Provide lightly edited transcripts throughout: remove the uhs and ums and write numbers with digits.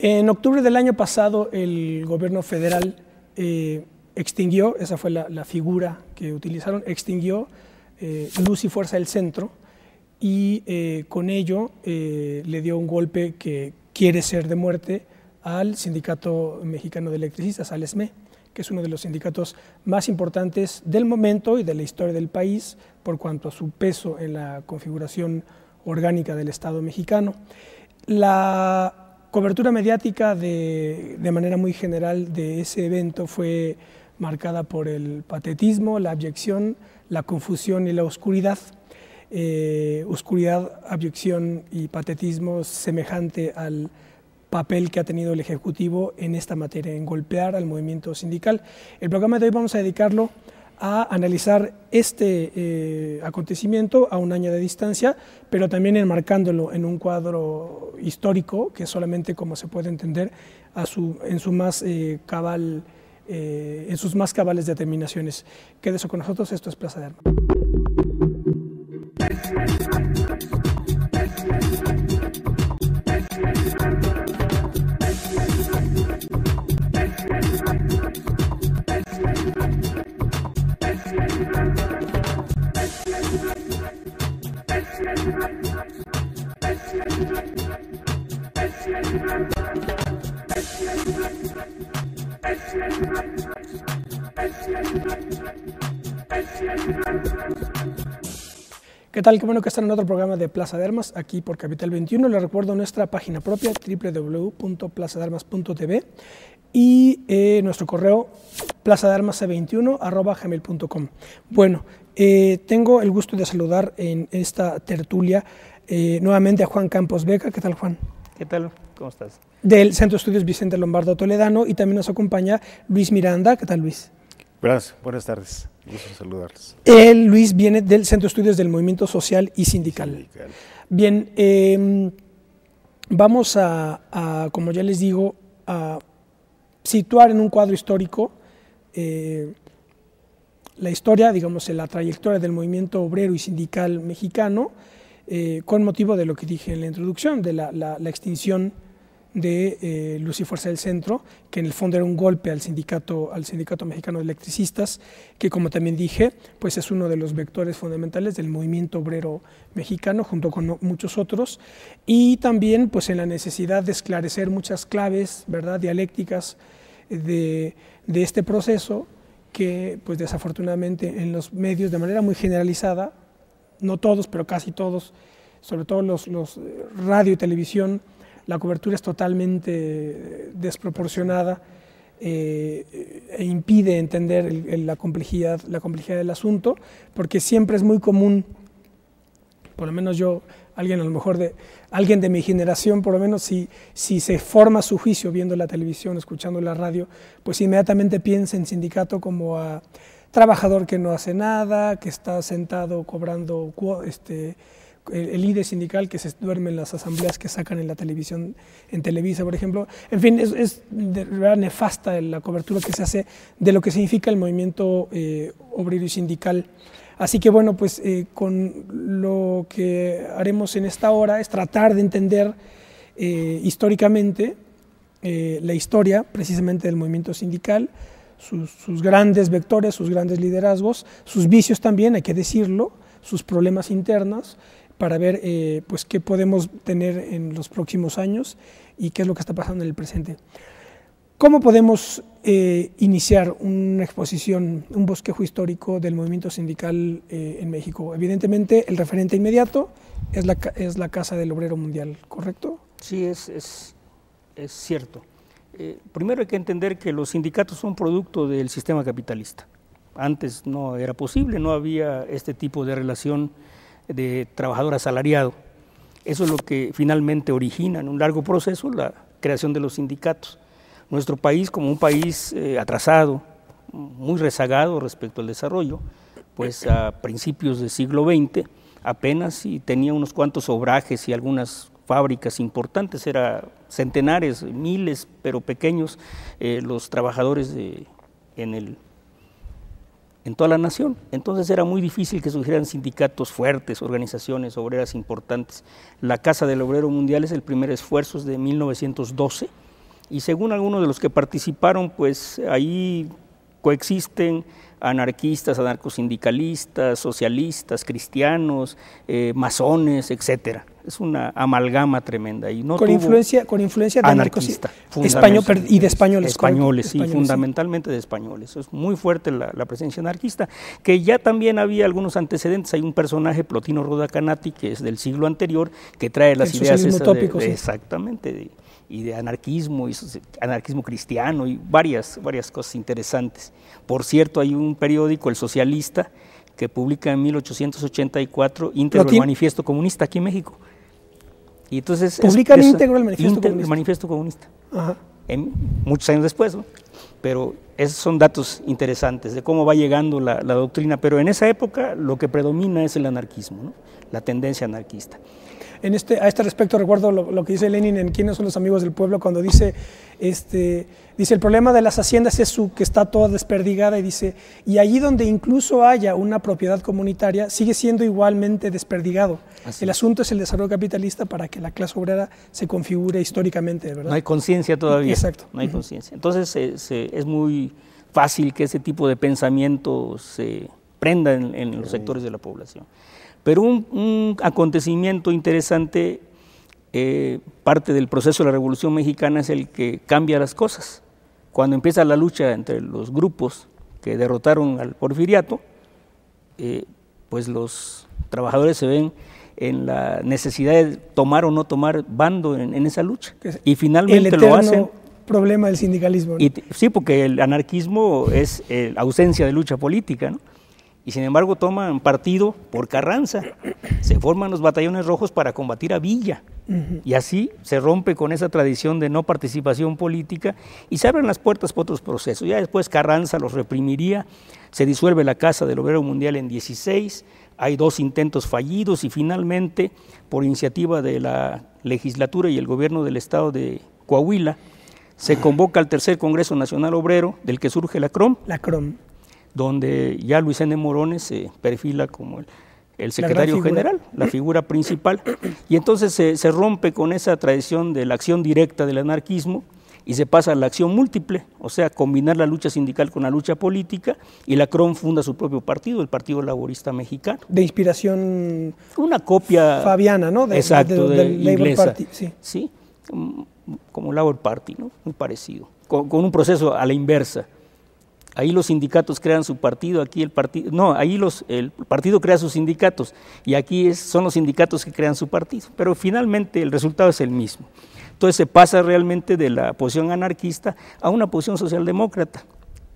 En octubre del año pasado, el gobierno federal extinguió, esa fue la figura que utilizaron, extinguió Luz y Fuerza del Centro, y con ello le dio un golpe que quiere ser de muerte al Sindicato Mexicano de Electricistas, al SME, que es uno de los sindicatos más importantes del momento y de la historia del país por cuanto a su peso en la configuración orgánica del Estado mexicano. La cobertura mediática de manera muy general de ese evento fue marcada por el patetismo, la abyección, la confusión y la oscuridad. Oscuridad, abyección y patetismo semejante al papel que ha tenido el Ejecutivo en esta materia, en golpear al movimiento sindical. El programa de hoy vamos a dedicarlo a analizar este acontecimiento a un año de distancia, pero también enmarcándolo en un cuadro histórico que solamente como se puede entender en sus más cabales determinaciones. Quédese con nosotros, esto es Plaza de Armas. ¿Qué tal? Qué bueno que están en otro programa de Plaza de Armas, aquí por Capital 21. Les recuerdo nuestra página propia, www.plazadearmas.tv, y nuestro correo plazadearmas21@gmail.com. Bueno, tengo el gusto de saludar en esta tertulia nuevamente a Juan Campos Beca. ¿Qué tal, Juan? ¿Qué tal? ¿Cómo estás? Del Centro de Estudios Vicente Lombardo Toledano, y también nos acompaña Luis Miranda. ¿Qué tal, Luis? Gracias, buenas tardes, gusto saludarlos. Luis viene del Centro de Estudios del Movimiento Social y Sindical. Bien, vamos como ya les digo, a situar en un cuadro histórico la historia, digamos, la trayectoria del movimiento obrero y sindical mexicano, con motivo de lo que dije en la introducción, de la extinción de Luz y Fuerza del Centro, que en el fondo era un golpe al sindicato mexicano de electricistas, que como también dije, pues es uno de los vectores fundamentales del movimiento obrero mexicano, junto con muchos otros, y también pues en la necesidad de esclarecer muchas claves, ¿verdad?, dialécticas de este proceso, que pues desafortunadamente en los medios de manera muy generalizada, no todos, pero casi todos, sobre todo los radio y televisión, la cobertura es totalmente desproporcionada e impide entender la complejidad del asunto, porque siempre es muy común, por lo menos yo, alguien de mi generación, por lo menos si se forma su juicio viendo la televisión, escuchando la radio, pues inmediatamente piensa en sindicato como a trabajador que no hace nada, que está sentado cobrando el líder sindical que se duerme en las asambleas que sacan en la televisión, en Televisa, por ejemplo. En fin, es de verdad nefasta la cobertura que se hace de lo que significa el movimiento obrero y sindical. Así que bueno, pues con lo que haremos en esta hora es tratar de entender históricamente la historia precisamente del movimiento sindical, sus grandes vectores, sus grandes liderazgos, sus vicios también, hay que decirlo, sus problemas internos, para ver pues qué podemos tener en los próximos años y qué es lo que está pasando en el presente. ¿Cómo podemos iniciar una exposición, un bosquejo histórico del movimiento sindical en México? Evidentemente, el referente inmediato es la Casa del Obrero Mundial, ¿correcto? Sí, es cierto. Primero hay que entender que los sindicatos son producto del sistema capitalista. Antes no era posible, no había este tipo de relación de trabajador asalariado. Eso es lo que finalmente origina en un largo proceso la creación de los sindicatos. Nuestro país, como un país atrasado, muy rezagado respecto al desarrollo, pues a principios del siglo XX apenas tenía unos cuantos obrajes y algunas fábricas importantes, era centenares, miles, pero pequeños los trabajadores en toda la nación. Entonces era muy difícil que surgieran sindicatos fuertes, organizaciones obreras importantes. La Casa del Obrero Mundial es el primer esfuerzo de 1912 y según algunos de los que participaron, pues ahí coexisten anarquistas, anarcosindicalistas, socialistas, cristianos, masones, etcétera. Es una amalgama tremenda. Y no con influencia de anarquista, español y de españoles. Españoles, sí, fundamentalmente de españoles. Es muy fuerte la presencia anarquista, que ya también había algunos antecedentes. Hay un personaje, Plotino Rodacanati, que es del siglo anterior, que trae las ideas utópico, sí. Exactamente, y de anarquismo, y anarquismo cristiano, y varias cosas interesantes. Por cierto, hay un periódico, El Socialista, que publica en 1884 íntegro el Manifiesto Comunista aquí en México. Y entonces publican íntegro el Manifiesto Comunista. Ajá. Muchos años después, ¿no? Pero esos son datos interesantes de cómo va llegando la doctrina, pero en esa época lo que predomina es el anarquismo, ¿no? La tendencia anarquista. A este respecto recuerdo lo que dice Lenin en ¿Quiénes son los amigos del pueblo? Cuando dice el problema de las haciendas es que está toda desperdigada, y dice, y allí donde incluso haya una propiedad comunitaria sigue siendo igualmente desperdigado. El asunto es el desarrollo capitalista para que la clase obrera se configure históricamente, ¿verdad? No hay conciencia todavía. Exacto. No hay conciencia. Entonces es muy fácil que ese tipo de pensamiento se prenda en los sectores de la población. Pero un acontecimiento interesante, parte del proceso de la Revolución Mexicana, es el que cambia las cosas. Cuando empieza la lucha entre los grupos que derrotaron al porfiriato, pues los trabajadores se ven en la necesidad de tomar o no tomar bando en esa lucha. Y finalmente lo hacen. Problema del sindicalismo, ¿no? Sí, porque el anarquismo es ausencia de lucha política, ¿no? Y sin embargo toman partido por Carranza, se forman los batallones rojos para combatir a Villa, y así se rompe con esa tradición de no participación política y se abren las puertas para otros procesos. Ya después Carranza los reprimiría, se disuelve la Casa del Obrero Mundial en 16, hay 2 intentos fallidos y finalmente, por iniciativa de la legislatura y el gobierno del estado de Coahuila, se convoca al tercer Congreso Nacional Obrero, del que surge la CROM. La CROM. Donde ya Luis N. Morones se perfila como el secretario general, la figura principal, y entonces se rompe con esa tradición de la acción directa del anarquismo y se pasa a la acción múltiple, o sea, combinar la lucha sindical con la lucha política, y la CROM funda su propio partido, el Partido Laborista Mexicano. De inspiración una copia fabiana, ¿no? Exacto, del Labor inglesa. Party. Sí, como Labor Party, ¿no? Muy parecido, con un proceso a la inversa. Ahí los sindicatos crean su partido, aquí el partido, no, ahí el partido crea sus sindicatos y aquí son los sindicatos que crean su partido, pero finalmente el resultado es el mismo. Entonces se pasa realmente de la posición anarquista a una posición socialdemócrata,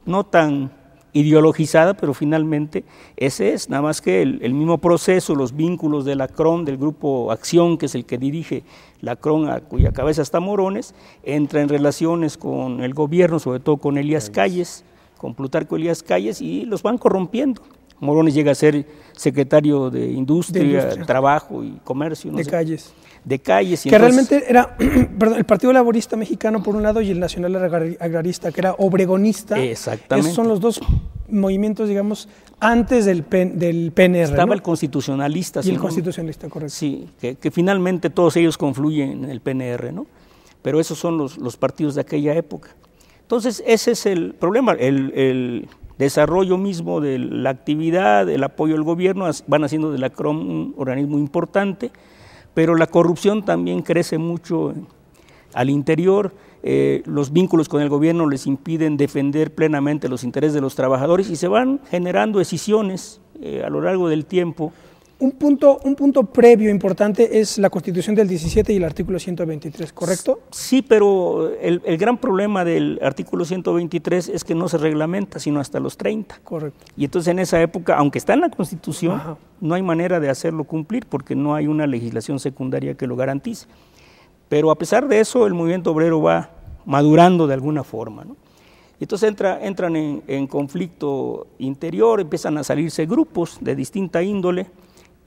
no tan ideologizada, pero finalmente ese es, nada más que el mismo proceso, los vínculos de la CROM, del grupo Acción, que es el que dirige la CROM, a cuya cabeza está Morones, entra en relaciones con el gobierno, sobre todo con Elías Calles, con Plutarco Elías Calles, y los van corrompiendo. Morones llega a ser secretario de Industria, Trabajo y Comercio. No de sé, Calles. De Calles. Y que entonces, realmente era el Partido Laborista Mexicano por un lado y el Nacional Agrarista, que era obregonista. Exactamente. Esos son los dos movimientos, digamos, antes del PNR. Estaba, ¿no?, el Y constitucionalista. el constitucionalista, correcto. Sí, que finalmente todos ellos confluyen en el PNR, ¿no? Pero esos son los partidos de aquella época. Entonces, ese es el problema, el desarrollo mismo de la actividad, el apoyo al gobierno, van haciendo de la CROM un organismo importante, pero la corrupción también crece mucho al interior, los vínculos con el gobierno les impiden defender plenamente los intereses de los trabajadores y se van generando escisiones a lo largo del tiempo. Un punto previo importante es la Constitución del 17 y el artículo 123, ¿correcto? Sí, pero el gran problema del artículo 123 es que no se reglamenta sino hasta los 30. Correcto. Y entonces en esa época, aunque está en la Constitución, Ajá, no hay manera de hacerlo cumplir porque no hay una legislación secundaria que lo garantice. Pero a pesar de eso, el movimiento obrero va madurando de alguna forma, ¿no? Y entonces entran en conflicto interior, empiezan a salirse grupos de distinta índole,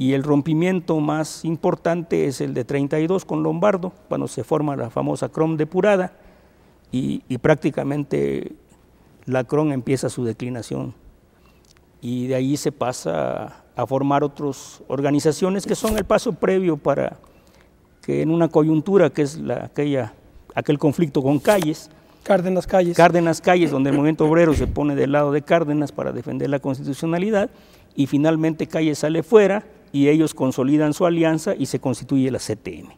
y el rompimiento más importante es el de 32 con Lombardo, cuando se forma la famosa CROM depurada, y prácticamente la CROM empieza su declinación. Y de ahí se pasa a formar otras organizaciones que son el paso previo para que en una coyuntura, que es aquella aquel conflicto con Calles. Cárdenas Calles, donde el movimiento obrero se pone del lado de Cárdenas para defender la constitucionalidad, y finalmente Calles sale fuera y ellos consolidan su alianza y se constituye la CTM.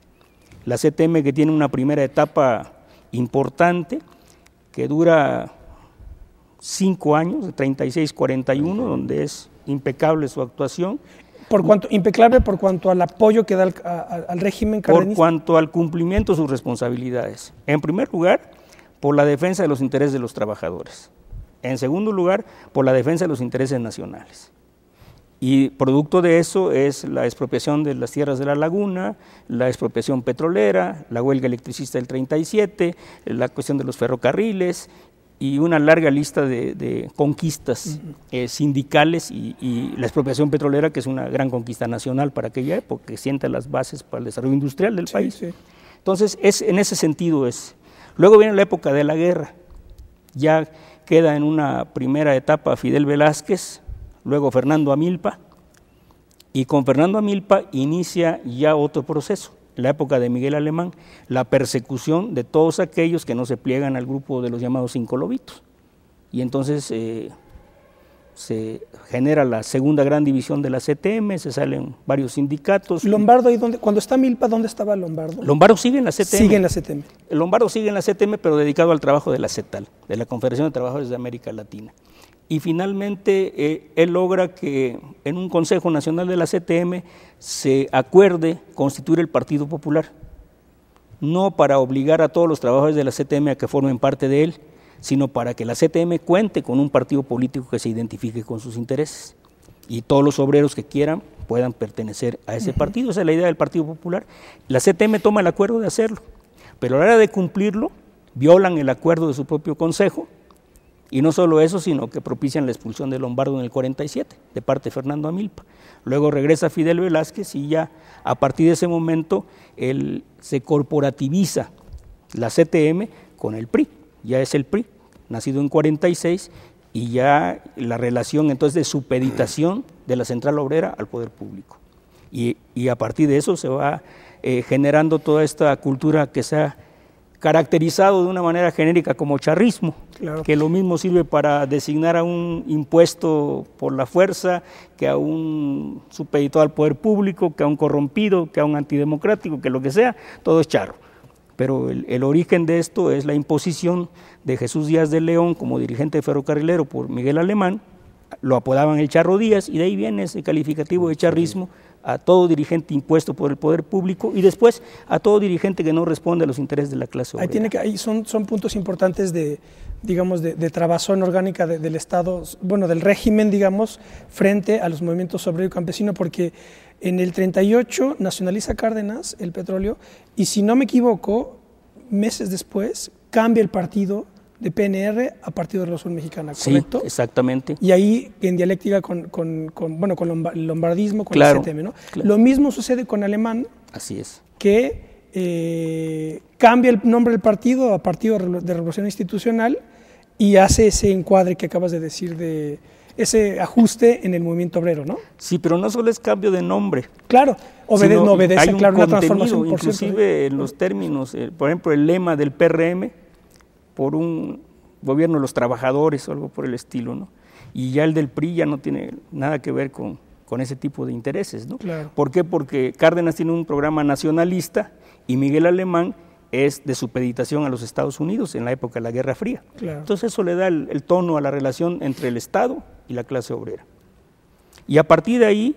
La CTM, que tiene una primera etapa importante que dura 5 años, de 36-41, donde es impecable su actuación. Impecable por cuanto al apoyo que da al régimen cardenista. Por cuanto al cumplimiento de sus responsabilidades. En primer lugar, por la defensa de los intereses de los trabajadores. En segundo lugar, por la defensa de los intereses nacionales. Y producto de eso es la expropiación de las tierras de la laguna, la expropiación petrolera, la huelga electricista del 37, la cuestión de los ferrocarriles y una larga lista de conquistas sindicales y la expropiación petrolera, que es una gran conquista nacional para aquella época, que sienta las bases para el desarrollo industrial del país. Sí. Entonces, en ese sentido es. Luego viene la época de la guerra, ya queda en una primera etapa Fidel Velázquez, luego Fernando Amilpa, y con Fernando Amilpa inicia ya otro proceso, la época de Miguel Alemán, la persecución de todos aquellos que no se pliegan al grupo de los llamados Cinco Lobitos. Y entonces se genera la segunda gran división de la CTM, se salen varios sindicatos. ¿Lombardo, cuando está Milpa, dónde estaba Lombardo? Lombardo sigue en la CTM. Sigue en la CTM. Lombardo sigue en la CTM, pero dedicado al trabajo de la CETAL, de la Confederación de Trabajadores de América Latina. Y finalmente él logra que en un Consejo Nacional de la CTM se acuerde constituir el Partido Popular, no para obligar a todos los trabajadores de la CTM a que formen parte de él, sino para que la CTM cuente con un partido político que se identifique con sus intereses y todos los obreros que quieran puedan pertenecer a ese partido. Esa es la idea del Partido Popular. La CTM toma el acuerdo de hacerlo, pero a la hora de cumplirlo violan el acuerdo de su propio consejo, y no solo eso, sino que propician la expulsión de Lombardo en el 47 de parte de Fernando Amilpa. Luego regresa Fidel Velázquez y ya a partir de ese momento se corporativiza la CTM con el PRI. Ya es el PRI, nacido en 46, y ya la relación entonces de supeditación de la Central Obrera al poder público. Y a partir de eso se va generando toda esta cultura que se ha caracterizado de una manera genérica como charrismo, claro, que lo mismo sirve para designar a un impuesto por la fuerza, que a un supeditado al poder público, que a un corrompido, que a un antidemocrático, que lo que sea, todo es charro. Pero el origen de esto es la imposición de Jesús Díaz de León como dirigente ferrocarrilero por Miguel Alemán, lo apodaban el Charro Díaz, y de ahí viene ese calificativo de charrismo a todo dirigente impuesto por el poder público y después a todo dirigente que no responde a los intereses de la clase obrera. Ahí son puntos importantes de trabazón orgánica del Estado, bueno, del régimen, digamos, frente a los movimientos obrero y campesino, porque en el 38 nacionaliza Cárdenas el petróleo y, si no me equivoco, meses después cambia el partido de PNR a Partido de Revolución Mexicana, ¿correcto? Sí, exactamente. Y ahí en dialéctica con el lombardismo, con claro, el CTM, ¿no? Claro. Lo mismo sucede con Alemán. Así es. Que cambia el nombre del partido a Partido de Revolución Institucional y hace ese encuadre que acabas de decir, de ese ajuste en el movimiento obrero, ¿no? Sí, pero no solo es cambio de nombre. Claro, no obedece, claro, una transformación, por inclusive cierto, en los términos, por ejemplo, el lema del PRM, por un gobierno de los trabajadores o algo por el estilo, ¿no? Y ya el del PRI ya no tiene nada que ver con ese tipo de intereses, ¿no? Claro. ¿Por qué? Porque Cárdenas tiene un programa nacionalista y Miguel Alemán es de supeditación a los Estados Unidos en la época de la Guerra Fría. Claro. Entonces eso le da el tono a la relación entre el Estado y la clase obrera. Y a partir de ahí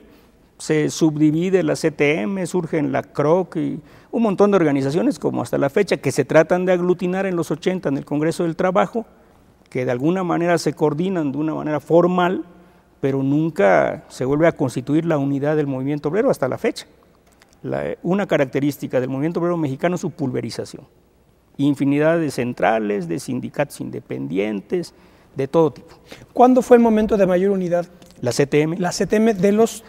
se subdivide la CTM, surgen la CROC y un montón de organizaciones como hasta la fecha que se tratan de aglutinar en los 80 en el Congreso del Trabajo, que de alguna manera se coordinan de una manera formal, pero nunca se vuelve a constituir la unidad del movimiento obrero hasta la fecha. Una característica del movimiento obrero mexicano es su pulverización. Infinidad de centrales, de sindicatos independientes, de todo tipo. ¿Cuándo fue el momento de mayor unidad? La CTM. La CTM de los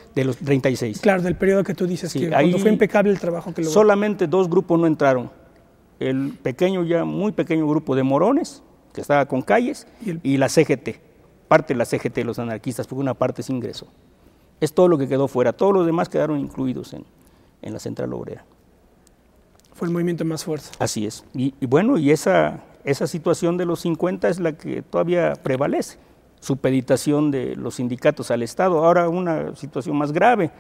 36. Claro, del periodo que tú dices, sí, que cuando fue impecable el trabajo que logró. Solamente 2 grupos no entraron. El muy pequeño grupo de Morones, que estaba con Calles, y la CGT, parte de la CGT de los anarquistas, porque una parte se ingresó. Es todo lo que quedó fuera, todos los demás quedaron incluidos en la Central Obrera. Fue el movimiento más fuerte. Así es. Y bueno, y esa situación de los 50 es la que todavía prevalece, supeditación de los sindicatos al Estado. Ahora una situación más grave,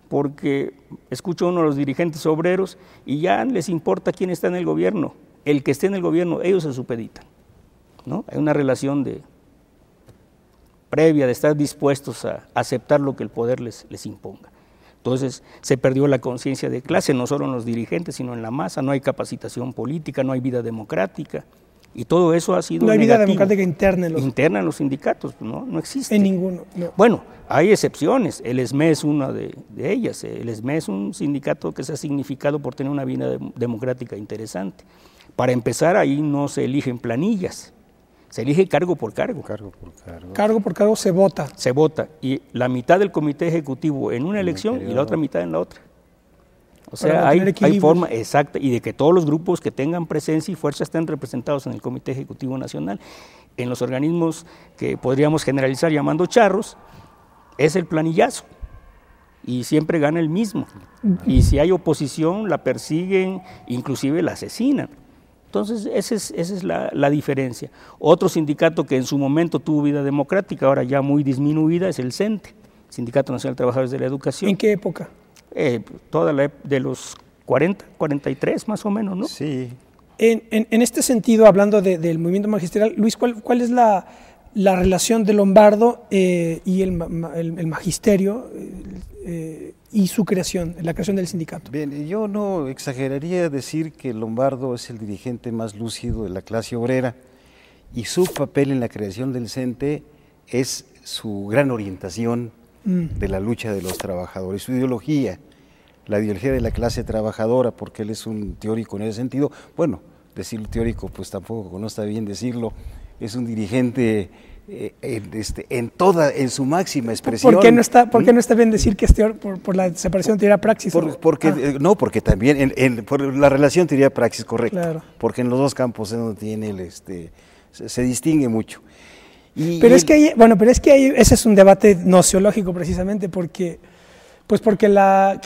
porque escucho a uno de los dirigentes obreros y ya les importa quién está en el gobierno. El que esté en el gobierno, ellos se supeditan, ¿no? Hay una relación previa de estar dispuestos a aceptar lo que el poder les imponga. Entonces se perdió la conciencia de clase, no solo en los dirigentes, sino en la masa. No hay capacitación política, no hay vida democrática, y todo eso ha sido negativo. No hay vida democrática interna en los sindicatos, no existe. En ninguno. No. Bueno, hay excepciones. El ESME es una de ellas. El ESME es un sindicato que se ha significado por tener una vida democrática interesante. Para empezar, ahí no se eligen planillas, se elige cargo por cargo. Cargo por cargo se vota. Se vota, y la mitad del comité ejecutivo en una elección y la otra mitad en la otra. O sea, hay forma exacta, y de que todos los grupos que tengan presencia y fuerza estén representados en el Comité Ejecutivo Nacional. En los organismos que podríamos generalizar llamando charros, es el planillazo, y siempre gana el mismo. Y si hay oposición, la persiguen, inclusive la asesinan. Entonces, esa es la diferencia. Otro sindicato que en su momento tuvo vida democrática, ahora ya muy disminuida, es el CENTE, Sindicato Nacional de Trabajadores de la Educación. ¿En qué época? Toda de los 40, 43 más o menos, ¿no? Sí. En este sentido, hablando del movimiento magisterial, Luis, ¿cuál es la relación de Lombardo y el magisterio y su creación, la creación del sindicato? Bien, yo no exageraría decir que Lombardo es el dirigente más lúcido de la clase obrera, y su papel en la creación del CENTE es su gran orientación de la lucha de los trabajadores, su ideología, la ideología de la clase trabajadora, porque él es un teórico en ese sentido. Bueno, decir teórico pues tampoco, no está bien decirlo, es un dirigente en su máxima expresión. ¿Por qué no está bien decir que es por la separación teoría-praxis? Porque también por la relación teoría-praxis, correcto, claro. Porque en los dos campos es donde tiene se distingue mucho. Pero es que ese es un debate nociológico precisamente, porque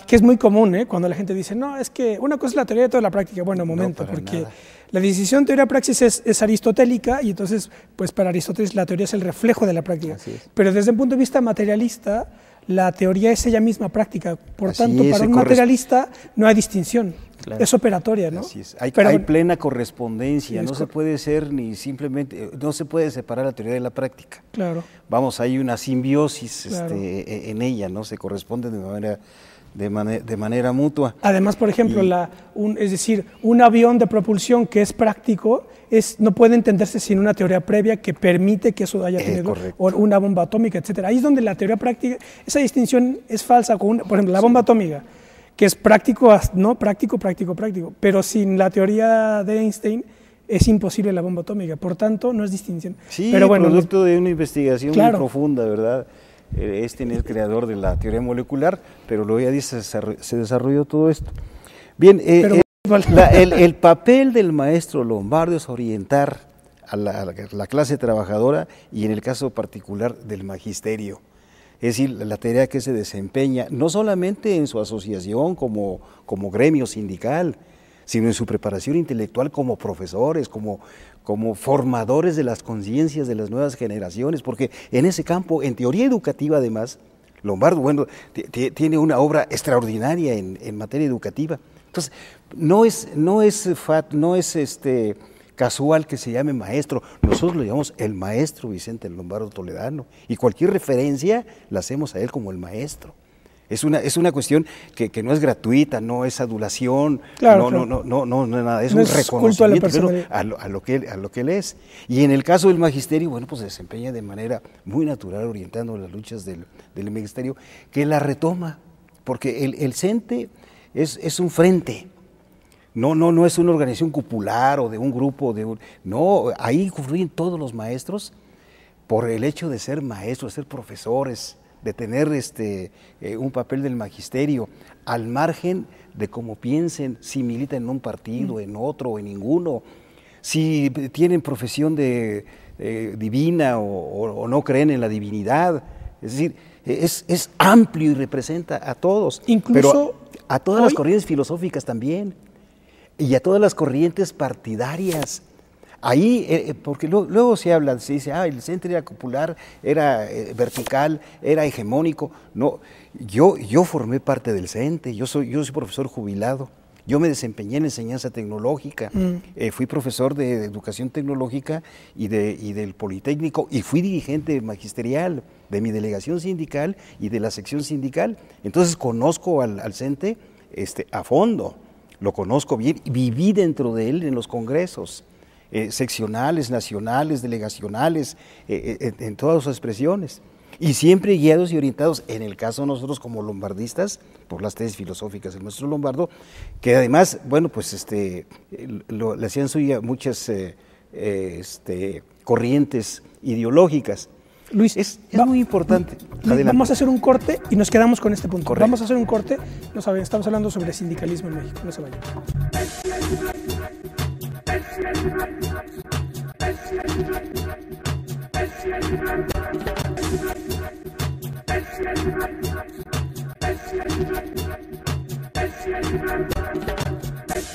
que es muy común, cuando la gente dice, no, es que una cosa es la teoría y otra es la práctica. Bueno, momento, porque nada. La decisión teoría-praxis es aristotélica, y entonces, pues para Aristóteles la teoría es el reflejo de la práctica. Pero desde un punto de vista materialista, la teoría es ella misma práctica. Por tanto, para un materialista no hay distinción. Claro. Es operatoria, ¿no? Así es. Hay plena correspondencia, no se puede no se puede separar la teoría de la práctica. Claro. Vamos, hay una simbiosis claro. En ella, ¿no? Se corresponden de manera mutua. Además, por ejemplo, es decir, un avión de propulsión que es práctico no puede entenderse sin una teoría previa que permite que eso haya tenido, o una bomba atómica, etcétera. Ahí es donde la teoría práctica, esa distinción es falsa. Por ejemplo, la bomba atómica, que es práctico, pero sin la teoría de Einstein es imposible la bomba atómica, por tanto no es distinción. Sí, pero bueno, producto de una investigación muy profunda, ¿verdad? Es el creador de la teoría molecular, pero luego ya dice, se desarrolló todo esto. Bien, el papel del maestro Lombardo es orientar a la clase trabajadora, y en el caso particular del magisterio. Es decir, la tarea que se desempeña, no solamente en su asociación como gremio sindical, sino en su preparación intelectual como profesores, como formadores de las conciencias de las nuevas generaciones, porque en ese campo, en teoría educativa además, Lombardo, bueno, tiene una obra extraordinaria en materia educativa. Entonces, no es casual que se llame maestro. Nosotros lo llamamos el maestro Vicente Lombardo Toledano, y cualquier referencia la hacemos a él como el maestro. Es una cuestión que no es gratuita, no es adulación, claro, no nada, es un reconocimiento a lo que él es. Y en el caso del magisterio, bueno, pues se desempeña de manera muy natural, orientando las luchas del magisterio, que la retoma, porque el CENTE es un frente. No es una organización cupular o de un grupo, no, ahí confluyen todos los maestros por el hecho de ser maestros, de ser profesores, de tener un papel del magisterio, al margen de cómo piensen, si militan en un partido, en otro o en ninguno, si tienen profesión divina o no creen en la divinidad. Es decir, es amplio y representa a todos, incluso pero a todas las corrientes filosóficas también. y a todas las corrientes partidarias. Ahí, porque luego se habla, se dice, el CENTE era popular, era vertical, era hegemónico. No, yo formé parte del CENTE, yo soy profesor jubilado, yo me desempeñé en enseñanza tecnológica, fui profesor de educación tecnológica y del Politécnico, y fui dirigente magisterial de mi delegación sindical y de la sección sindical. Entonces conozco al CENTE a fondo, lo conozco bien, viví dentro de él en los congresos. Seccionales, nacionales, delegacionales, en todas sus expresiones, y siempre guiados y orientados, en el caso de nosotros como lombardistas, por las tesis filosóficas del maestro Lombardo, que además, bueno, pues le hacían suya muchas corrientes ideológicas. Luis, es muy importante. Luis, vamos a hacer un corte y nos quedamos con este punto. Correcto. Vamos a hacer un corte, no saben, estamos hablando sobre sindicalismo en México, no se vayan.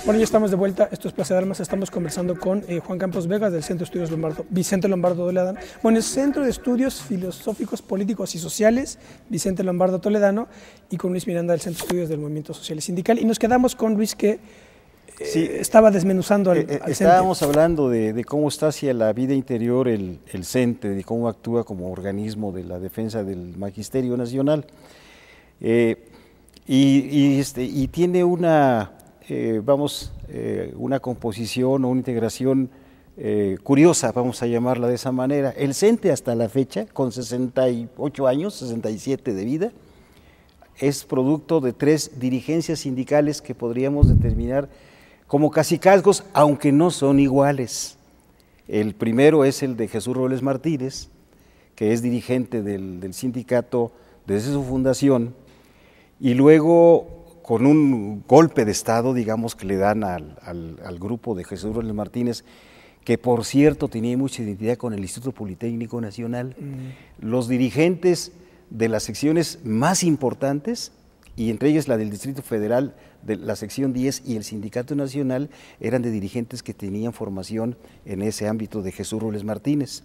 Bueno, ya estamos de vuelta, esto es Plaza de Armas, estamos conversando con Juan Campos Vegas del Centro de Estudios Lombardo, Vicente Lombardo Toledano, bueno, el Centro de Estudios Filosóficos, Políticos y Sociales, Vicente Lombardo Toledano, y con Luis Miranda del Centro de Estudios del Movimiento Social y Sindical, y nos quedamos con Luis que estaba desmenuzando al estábamos hablando de cómo está hacia la vida interior el CENTE, de cómo actúa como organismo de la defensa del Magisterio Nacional, y tiene una una composición o una integración curiosa, vamos a llamarla de esa manera. El CENTE hasta la fecha, con 68 años, 67 de vida, es producto de 3 dirigencias sindicales que podríamos determinar como cacicazgos, aunque no son iguales. El primero es el de Jesús Robles Martínez, que es dirigente del sindicato desde su fundación, y luego con un golpe de Estado, digamos, que le dan al grupo de Jesús Robles Martínez, que por cierto tenía mucha identidad con el Instituto Politécnico Nacional. Los dirigentes de las secciones más importantes, y entre ellas la del Distrito Federal, de la sección 10 y el Sindicato Nacional, eran de dirigentes que tenían formación en ese ámbito de Jesús Robles Martínez.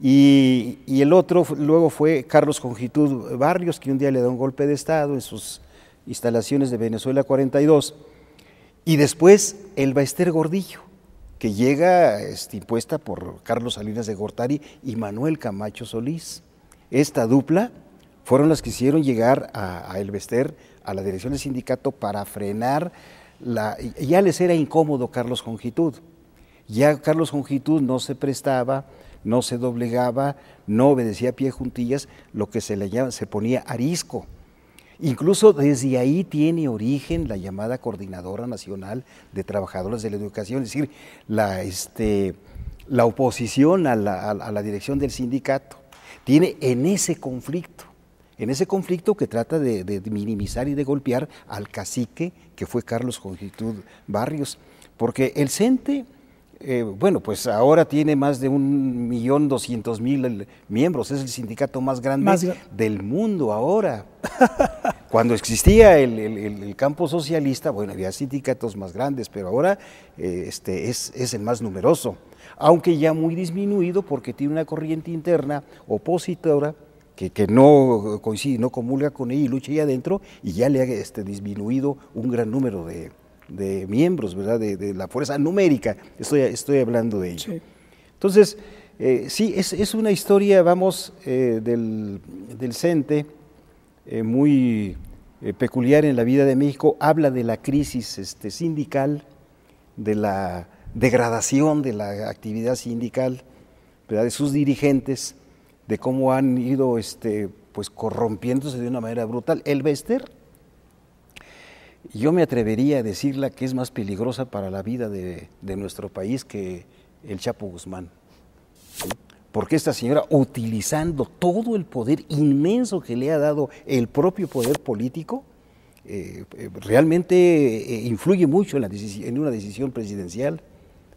Y el otro luego fue Carlos Conjitud Barrios, que un día le da un golpe de Estado en sus instalaciones de Venezuela 42, y después Elba Ester Gordillo, que llega impuesta por Carlos Salinas de Gortari y Manuel Camacho Solís. Esta dupla fueron las que hicieron llegar a Elba Ester a la dirección del sindicato para frenar ya les era incómodo Carlos Conjitud. Ya Carlos Conjitud no se prestaba, no se doblegaba, no obedecía a pie juntillas, lo que se ponía arisco. Incluso desde ahí tiene origen la llamada Coordinadora Nacional de Trabajadores de la Educación, es decir, la oposición a la dirección del sindicato. Tiene en ese conflicto que trata de minimizar y de golpear al cacique que fue Carlos Conjitud Barrios, porque el CENTE, bueno, pues ahora tiene más de 1.200.000 miembros, es el sindicato más grande del mundo ahora. Cuando existía el campo socialista, bueno, había sindicatos más grandes, pero ahora es el más numeroso, aunque ya muy disminuido porque tiene una corriente interna opositora que no coincide, no comulga con ella y lucha ahí adentro, y ya le ha disminuido un gran número de miembros, ¿verdad? De la fuerza numérica, estoy hablando de ello. Sí. Entonces, sí, es una historia, vamos, del CENTE, muy peculiar en la vida de México. Habla de la crisis sindical, de la degradación de la actividad sindical, ¿verdad? De sus dirigentes, de cómo han ido pues corrompiéndose de una manera brutal. Elba Ester, yo me atrevería a decirla que es más peligrosa para la vida de nuestro país que el Chapo Guzmán. ¿Sí? Porque esta señora, utilizando todo el poder inmenso que le ha dado el propio poder político, realmente influye mucho en una decisión presidencial,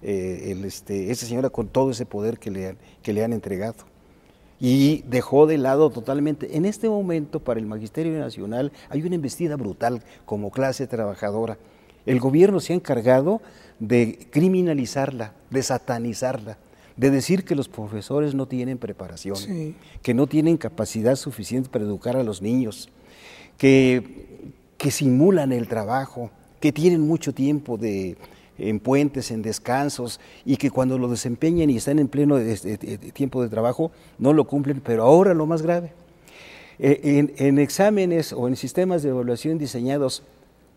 esta señora con todo ese poder que le han entregado. Y dejó de lado totalmente. En este momento, para el Magisterio Nacional, hay una embestida brutal como clase trabajadora. El gobierno se ha encargado de criminalizarla, de satanizarla, de decir que los profesores no tienen preparación, sí, que no tienen capacidad suficiente para educar a los niños, que simulan el trabajo, que tienen mucho tiempo en puentes, en descansos, y que cuando lo desempeñan y están en pleno tiempo de trabajo, no lo cumplen. Pero ahora lo más grave, en exámenes o en sistemas de evaluación diseñados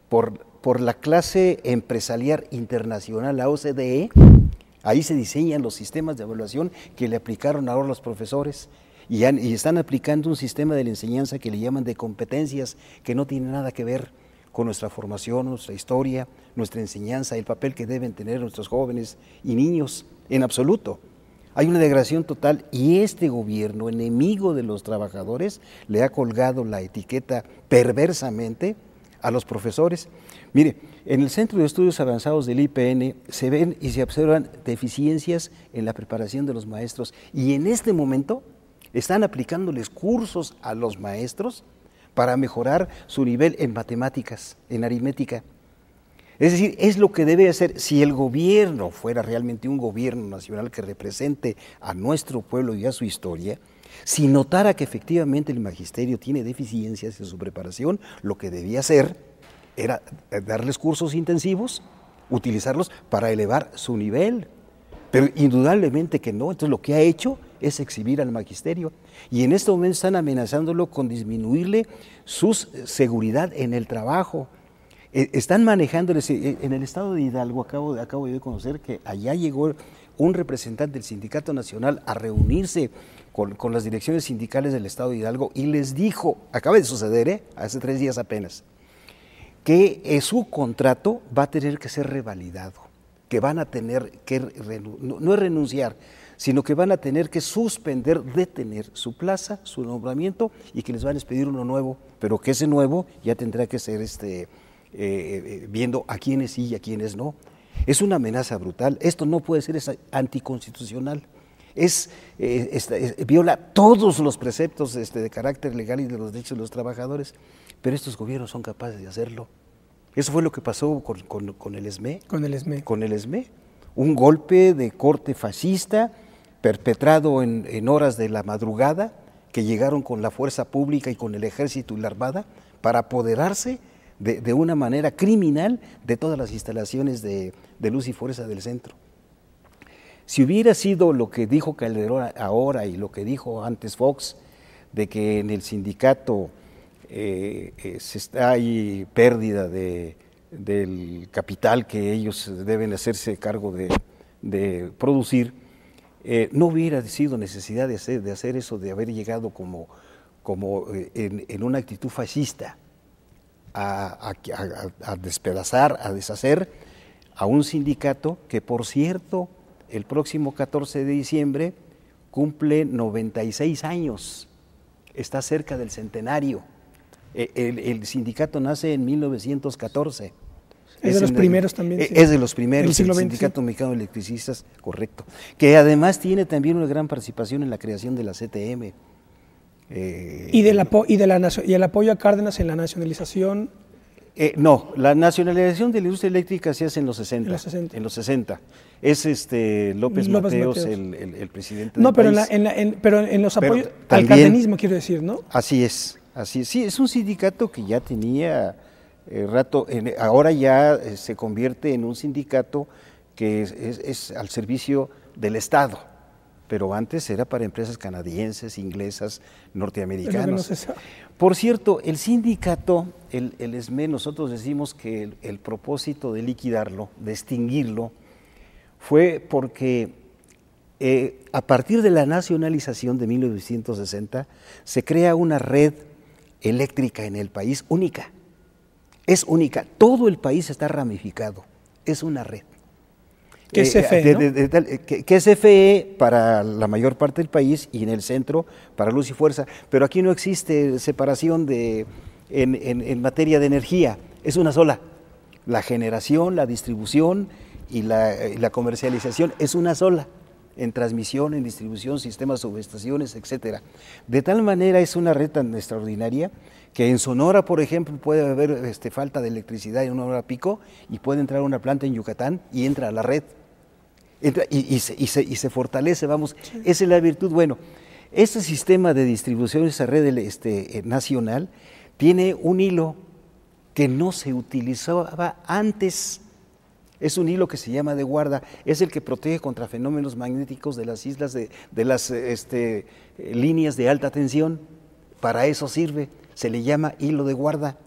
por la clase empresarial internacional, la OCDE, ahí se diseñan los sistemas de evaluación que le aplicaron ahora los profesores, y están aplicando un sistema de la enseñanza que le llaman de competencias, que no tiene nada que ver con nuestra formación, nuestra historia, nuestra enseñanza, el papel que deben tener nuestros jóvenes y niños, en absoluto. Hay una degradación total, y este gobierno, enemigo de los trabajadores, le ha colgado la etiqueta perversamente a los profesores. Mire, en el Centro de Estudios Avanzados del IPN se ven y se observan deficiencias en la preparación de los maestros, y en este momento están aplicándoles cursos a los maestros para mejorar su nivel en matemáticas, en aritmética. Es decir, es lo que debe hacer. Si el gobierno fuera realmente un gobierno nacional que represente a nuestro pueblo y a su historia, si notara que efectivamente el magisterio tiene deficiencias en su preparación, lo que debía hacer era darles cursos intensivos, utilizarlos para elevar su nivel. Pero indudablemente que no. Entonces lo que ha hecho es exhibir al magisterio, y en este momento están amenazándolo con disminuirle su seguridad en el trabajo. Están manejándoles. En el estado de Hidalgo, acabo de conocer que allá llegó un representante del Sindicato Nacional a reunirse con las direcciones sindicales del estado de Hidalgo, y les dijo, acaba de suceder, hace 3 días apenas, que su contrato va a tener que ser revalidado, que van a tener que, no es renunciar, sino que van a tener que suspender, detener su plaza, su nombramiento, y que les van a expedir uno nuevo, pero que ese nuevo ya tendrá que ser viendo a quiénes sí y a quiénes no. Es una amenaza brutal. Esto no puede ser, es anticonstitucional. Viola todos los preceptos de carácter legal y de los derechos de los trabajadores, pero estos gobiernos son capaces de hacerlo. Eso fue lo que pasó con el ESME. Con el ESME. Un golpe de corte fascista perpetrado en horas de la madrugada, que llegaron con la fuerza pública y con el ejército y la armada para apoderarse de una manera criminal de todas las instalaciones de luz y fuerza del centro. Si hubiera sido lo que dijo Calderón ahora y lo que dijo antes Fox, de que en el sindicato hay pérdida del capital que ellos deben hacerse cargo de producir, no hubiera sido necesidad de hacer eso, de haber llegado como en una actitud fascista a despedazar, a deshacer a un sindicato que, por cierto, el próximo 14 de diciembre cumple 96 años, está cerca del centenario. El sindicato nace en 1914. Es de los primeros también. Sí. Es de los primeros, el Sindicato Mexicano de Electricistas, correcto. Que además tiene también una gran participación en la creación de la CTM. Y el apoyo a Cárdenas en la nacionalización. No, la nacionalización de la industria eléctrica se hace en los 60. En los 60. Es López Mateos el presidente del país. Pero en los apoyos al cardenismo, quiero decir, ¿no? Así es. Sí, es un sindicato que ya tenía rato, ahora ya se convierte en un sindicato que es al servicio del Estado, pero antes era para empresas canadienses, inglesas, norteamericanas. Por cierto, el sindicato, el ESME, nosotros decimos que el propósito de liquidarlo, de extinguirlo, fue porque a partir de la nacionalización de 1960 se crea una red eléctrica en el país única. Es única, todo el país está ramificado, es una red. ¿Qué es CFE? Que es CFE para la mayor parte del país y en el centro para luz y fuerza, pero aquí no existe separación en materia de energía, es una sola. La generación, la distribución y la comercialización es una sola. en transmisión, en distribución, sistemas subestaciones, etcétera. De tal manera es una red tan extraordinaria que en Sonora, por ejemplo, puede haber falta de electricidad en una hora pico y puede entrar una planta en Yucatán y entra a la red. Entra y se fortalece, vamos. Sí. Esa es la virtud. Bueno, este sistema de distribución, esa red nacional, tiene un hilo que no se utilizaba antes. Es un hilo que se llama de guarda, es el que protege contra fenómenos magnéticos de las islas, de las líneas de alta tensión. Para eso sirve, se le llama hilo de guarda.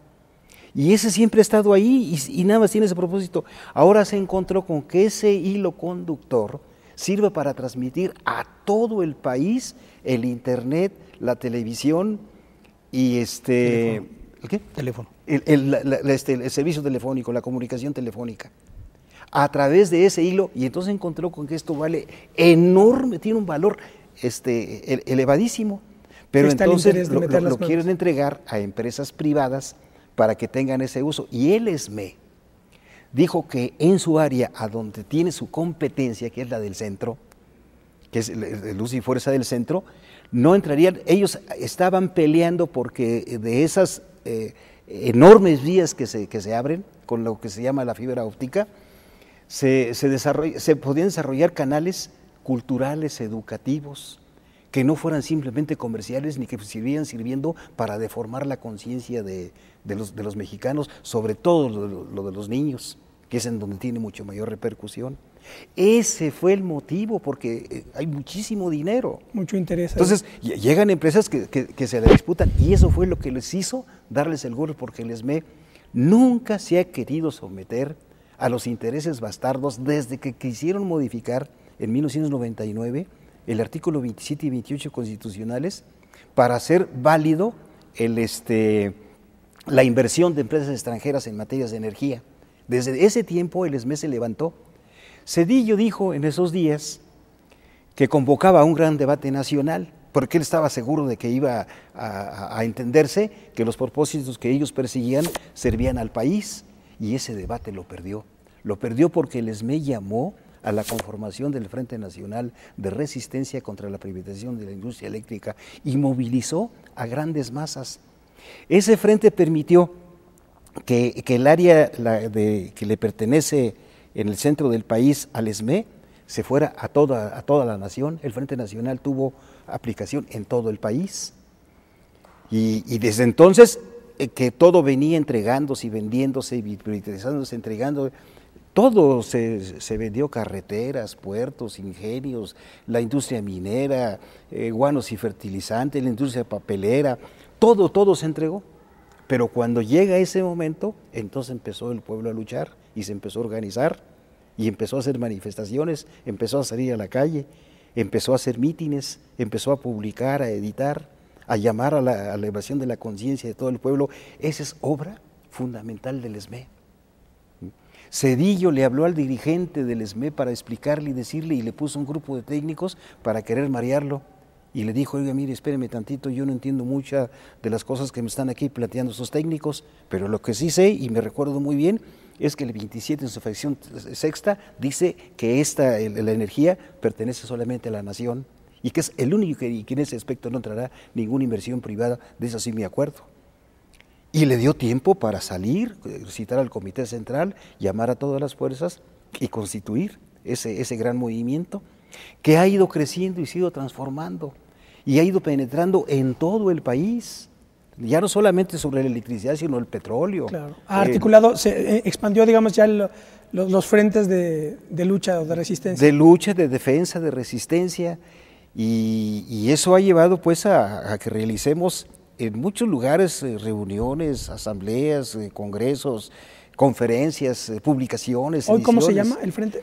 Y ese siempre ha estado ahí y nada más tiene ese propósito. Ahora se encontró con que ese hilo conductor sirve para transmitir a todo el país el internet, la televisión y ¿El qué? Teléfono. El servicio telefónico, la comunicación telefónica. A través de ese hilo, y entonces encontró con que esto vale enorme, tiene un valor elevadísimo. Pero entonces lo quieren entregar a empresas privadas para que tengan ese uso. Y el ESME dijo que en su área, a donde tiene su competencia, que es la del centro, que es luz y fuerza del centro, no entrarían. Ellos estaban peleando porque de esas enormes vías que se abren, con lo que se llama la fibra óptica, se podían desarrollar canales culturales, educativos, que no fueran simplemente comerciales ni que sirviendo para deformar la conciencia de los mexicanos, sobre todo lo de los niños, que es en donde tiene mucho mayor repercusión. Ese fue el motivo, porque hay muchísimo dinero. Mucho interés. Entonces, llegan empresas que se la disputan, y eso fue lo que les hizo darles el golpe, porque el ESME nunca se ha querido someter a los intereses bastardos desde que quisieron modificar en 1999 el artículo 27 y 28 constitucionales para hacer válido la inversión de empresas extranjeras en materias de energía. Desde ese tiempo el ESME se levantó. Zedillo dijo en esos días que convocaba a un gran debate nacional, porque él estaba seguro de que iba a entenderse que los propósitos que ellos perseguían servían al país, y ese debate lo perdió. Lo perdió porque el ESME llamó a la conformación del Frente Nacional de Resistencia contra la Privatización de la Industria Eléctrica y movilizó a grandes masas. Ese frente permitió que el área que le pertenece en el centro del país al ESME se fuera a toda la nación. El Frente Nacional tuvo aplicación en todo el país y desde entonces que todo venía entregándose y vendiéndose y privatizándose, entregando. Todo se vendió: carreteras, puertos, ingenios, la industria minera, guanos y fertilizantes, la industria papelera, todo se entregó. Pero cuando llega ese momento, entonces empezó el pueblo a luchar y se empezó a organizar y empezó a hacer manifestaciones, empezó a salir a la calle, empezó a hacer mítines, empezó a publicar, a editar, a llamar a la elevación de la conciencia de todo el pueblo. Esa es obra fundamental del ESME. Zedillo le habló al dirigente del ESME para explicarle y decirle, y le puso un grupo de técnicos para querer marearlo, y le dijo: oiga, mire, espéreme tantito, yo no entiendo muchas de las cosas que me están aquí planteando esos técnicos, pero lo que sí sé, y me recuerdo muy bien, es que el 27 en su fracción sexta dice que la energía pertenece solamente a la nación, y que es el único que en ese aspecto no entrará ninguna inversión privada. De eso sí me acuerdo. Y le dio tiempo para salir, citar al Comité Central, llamar a todas las fuerzas y constituir ese gran movimiento que ha ido creciendo y se ha ido transformando y ha ido penetrando en todo el país, ya no solamente sobre la electricidad, sino el petróleo. Claro. Ha articulado, se expandió, digamos, ya los frentes de lucha o de resistencia. De lucha, de defensa, de resistencia, y eso ha llevado pues a que realicemos en muchos lugares reuniones, asambleas, congresos, conferencias, publicaciones. ¿Hoy cómo se llama el frente?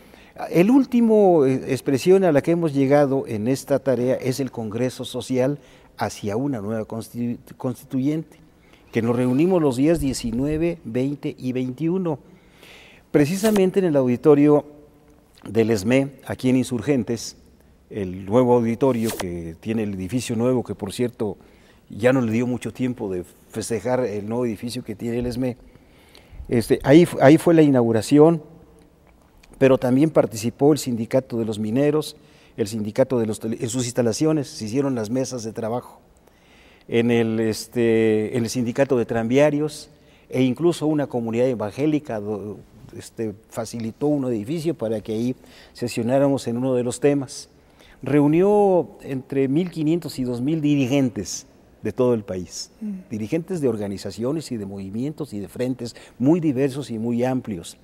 El último expresión a la que hemos llegado en esta tarea es el Congreso Social hacia una nueva constituyente, que nos reunimos los días 19, 20 y 21, precisamente en el auditorio del ESME, aquí en Insurgentes, el nuevo auditorio que tiene el edificio nuevo, que por cierto ya no le dio mucho tiempo de festejar el nuevo edificio que tiene el ESME. Ahí fue la inauguración, pero también participó el Sindicato de los Mineros, el sindicato en sus instalaciones se hicieron las mesas de trabajo, en el sindicato de tranviarios, e incluso una comunidad evangélica facilitó un edificio para que ahí sesionáramos en uno de los temas. Reunió entre 1.500 y 2.000 dirigentes de todo el país, dirigentes de organizaciones y de movimientos y de frentes muy diversos y muy amplios.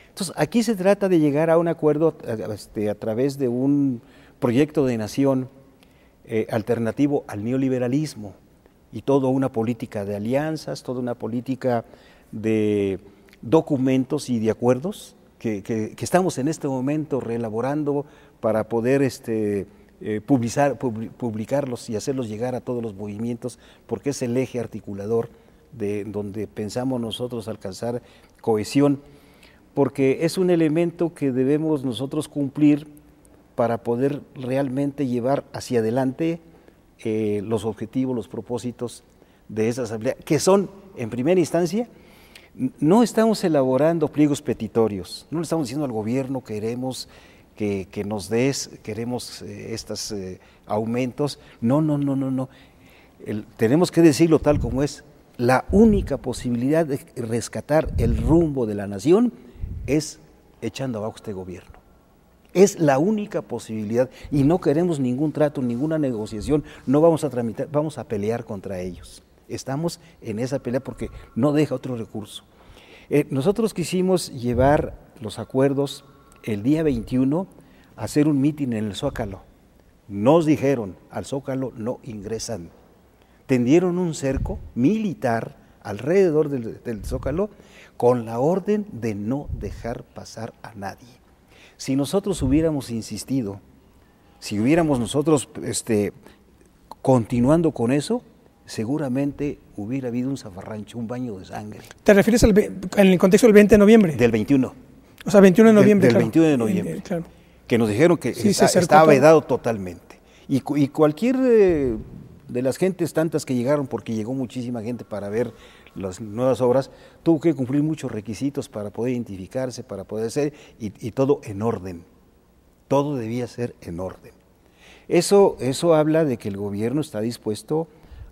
Entonces, aquí se trata de llegar a un acuerdo a través de un proyecto de nación alternativo al neoliberalismo y toda una política de alianzas, toda una política de documentos y de acuerdos que estamos en este momento reelaborando para poder publicarlos y hacerlos llegar a todos los movimientos, porque es el eje articulador de donde pensamos nosotros alcanzar cohesión, porque es un elemento que debemos nosotros cumplir para poder realmente llevar hacia adelante los objetivos, los propósitos de esa asamblea, que son, en primera instancia, no estamos elaborando pliegos petitorios, no le estamos diciendo al gobierno queremos que nos des, queremos estos aumentos, no. Tenemos que decirlo tal como es. La única posibilidad de rescatar el rumbo de la nación es echando abajo este gobierno. Es la única posibilidad y no queremos ningún trato, ninguna negociación, no vamos a tramitar, vamos a pelear contra ellos. Estamos en esa pelea porque no deja otro recurso. Nosotros quisimos llevar los acuerdos el día 21 a hacer un mitin en el Zócalo. Nos dijeron, al Zócalo no ingresan. Tendieron un cerco militar alrededor del Zócalo con la orden de no dejar pasar a nadie. Si nosotros hubiéramos insistido, si hubiéramos nosotros continuando con eso, seguramente hubiera habido un zafarrancho, un baño de sangre. ¿Te refieres en el contexto del 20 de noviembre? Del 21. O sea, 21 de noviembre. Del 21 de noviembre. Claro. Que nos dijeron que estaba vedado totalmente. Y cualquier de las gentes tantas que llegaron, porque llegó muchísima gente para ver las nuevas obras, tuvo que cumplir muchos requisitos para poder identificarse, para poder ser, y todo en orden. Todo debía ser en orden. Eso habla de que el gobierno está dispuesto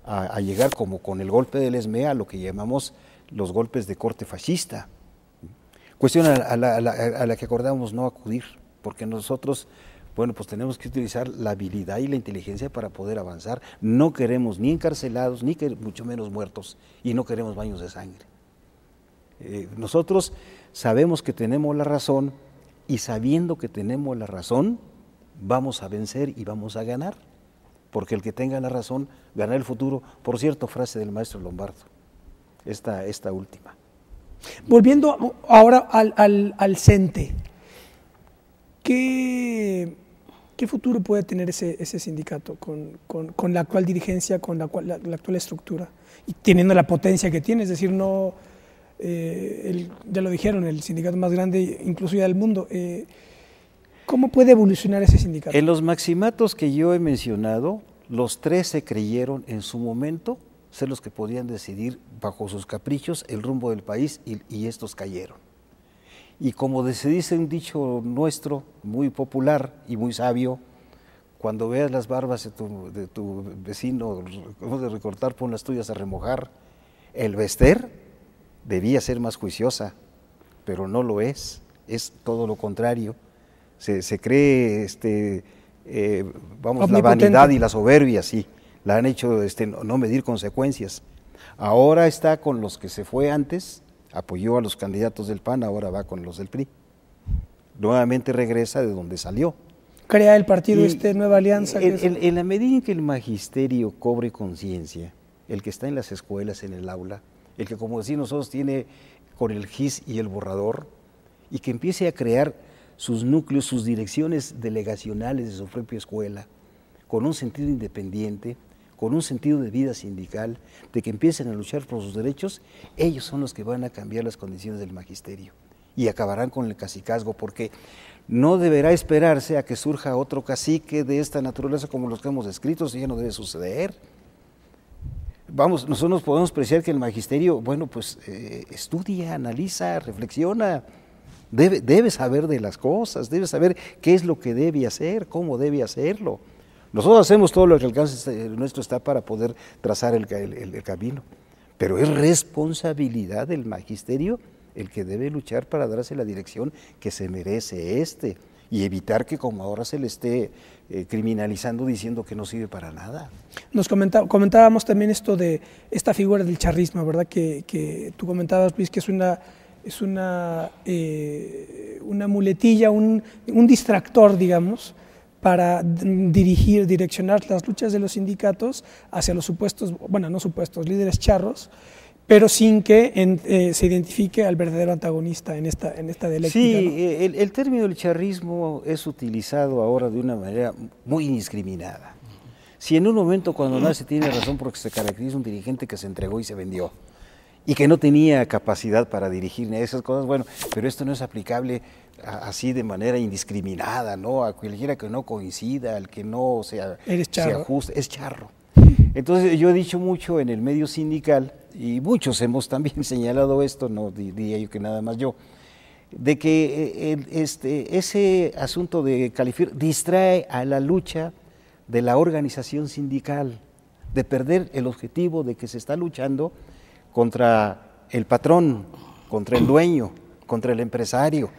a llegar, como con el golpe del ESME, a lo que llamamos los golpes de corte fascista. Cuestión a la que acordamos no acudir, porque nosotros, bueno, pues tenemos que utilizar la habilidad y la inteligencia para poder avanzar. No queremos ni encarcelados, ni mucho menos muertos, y no queremos baños de sangre. Nosotros sabemos que tenemos la razón, y sabiendo que tenemos la razón, vamos a vencer y vamos a ganar, porque el que tenga la razón gana el futuro. Por cierto, frase del maestro Lombardo, esta última. Volviendo ahora al CENTE, ¿qué futuro puede tener ese sindicato con la actual dirigencia, con la actual estructura, y teniendo la potencia que tiene? Es decir, no, ya lo dijeron, el sindicato más grande incluso ya del mundo. ¿Cómo puede evolucionar ese sindicato? En los maximatos que yo he mencionado, los 3 se creyeron en su momento ser los que podían decidir bajo sus caprichos el rumbo del país, y estos cayeron. Y como se dice un dicho nuestro, muy popular y muy sabio, cuando veas las barbas de tu vecino de recortar, pon las tuyas a remojar. El Bester debía ser más juiciosa, pero no lo es todo lo contrario. Se cree, la vanidad y la soberbia, sí, la han hecho no medir consecuencias. Ahora está con los que se fue antes, apoyó a los candidatos del PAN, ahora va con los del PRI. Nuevamente regresa de donde salió. Crea el partido Nueva Alianza. En la medida en que el magisterio cobre conciencia, el que está en las escuelas, en el aula, el que, como decimos nosotros, tiene con el GIS y el borrador, y que empiece a crear sus núcleos, sus direcciones delegacionales de su propia escuela, con un sentido independiente, con un sentido de vida sindical, de que empiecen a luchar por sus derechos, ellos son los que van a cambiar las condiciones del magisterio y acabarán con el cacicazgo, porque no deberá esperarse a que surja otro cacique de esta naturaleza como los que hemos descrito. Eso ya no debe suceder. Nosotros podemos apreciar que el magisterio, bueno, pues estudia, analiza, reflexiona, debe saber de las cosas, debe saber qué es lo que debe hacer, cómo debe hacerlo. Nosotros hacemos todo lo que alcance nuestro está para poder trazar el camino, pero es responsabilidad del magisterio el que debe luchar para darse la dirección que se merece y evitar que como ahora se le esté criminalizando diciendo que no sirve para nada. Nos comentábamos también esto de esta figura del charrismo, ¿verdad? Que tú comentabas, Luis, que es una muletilla, un distractor, digamos, para direccionar las luchas de los sindicatos hacia los supuestos, bueno, no supuestos, líderes charros, pero sin que se identifique al verdadero antagonista en esta dialéctica. Sí, ¿no? el término del charrismo es utilizado ahora de una manera muy indiscriminada. Si en un momento cuando nace tiene razón porque se caracteriza un dirigente que se entregó y se vendió, y que no tenía capacidad para dirigir ni esas cosas, bueno, pero esto no es aplicable así de manera indiscriminada, ¿no? A cualquiera que no coincida, al que no se ajuste, es charro. Entonces yo he dicho mucho en el medio sindical, y muchos hemos también señalado esto, no diría yo que nada más yo, de que ese asunto de calificar distrae a la lucha de la organización sindical, de perder el objetivo de que se está luchando contra el patrón, contra el dueño, contra el empresario,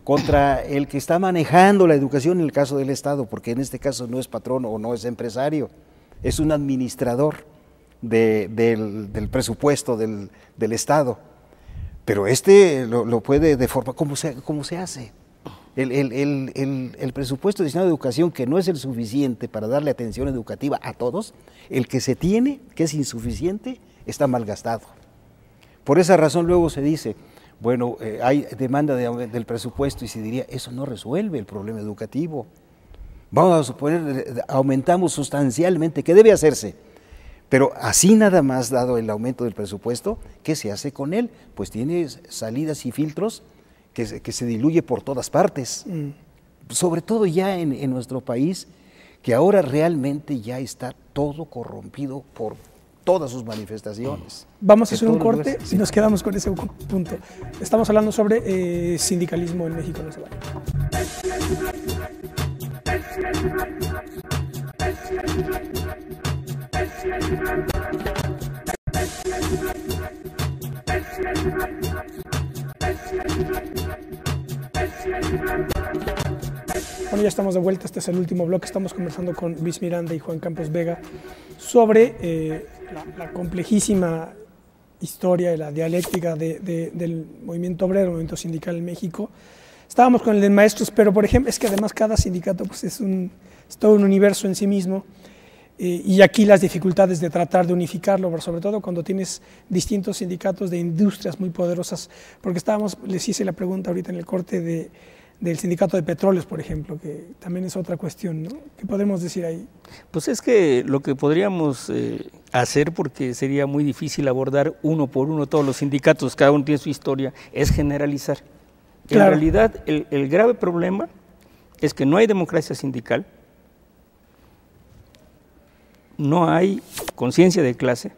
contra el que está manejando la educación en el caso del Estado, porque en este caso no es patrón o no es empresario, es un administrador del presupuesto del Estado, pero lo puede deformar. ¿Cómo se hace? El presupuesto destinado a educación, que no es el suficiente para darle atención educativa a todos, el que se tiene, que es insuficiente, está malgastado. Por esa razón luego se dice, bueno, hay demanda del presupuesto y se diría, eso no resuelve el problema educativo. Vamos a suponer, aumentamos sustancialmente, ¿qué debe hacerse? Pero así nada más, dado el aumento del presupuesto, ¿qué se hace con él? Pues tiene salidas y filtros que se diluye por todas partes. Sobre todo ya en nuestro país, que ahora realmente ya está todo corrompido por todas sus manifestaciones. Vamos a hacer un corte y nos quedamos con ese punto. Estamos hablando sobre sindicalismo en México, no se vale. Bueno, ya estamos de vuelta, este es el último bloque, estamos conversando con Luis Miranda y Juan Campos Vega sobre la complejísima historia y la dialéctica del movimiento obrero, el movimiento sindical en México. Estábamos con el de maestros, pero por ejemplo, es que además cada sindicato pues, es todo un universo en sí mismo, y aquí las dificultades de tratar de unificarlo, pero sobre todo cuando tienes distintos sindicatos de industrias muy poderosas, porque les hice la pregunta ahorita en el corte del sindicato de petróleos, por ejemplo, que también es otra cuestión, ¿no? ¿Qué podemos decir ahí? Pues es que lo que podríamos hacer, porque sería muy difícil abordar uno por uno todos los sindicatos, cada uno tiene su historia, es generalizar. Claro. En realidad, el grave problema es que no hay democracia sindical, no hay conciencia de clase,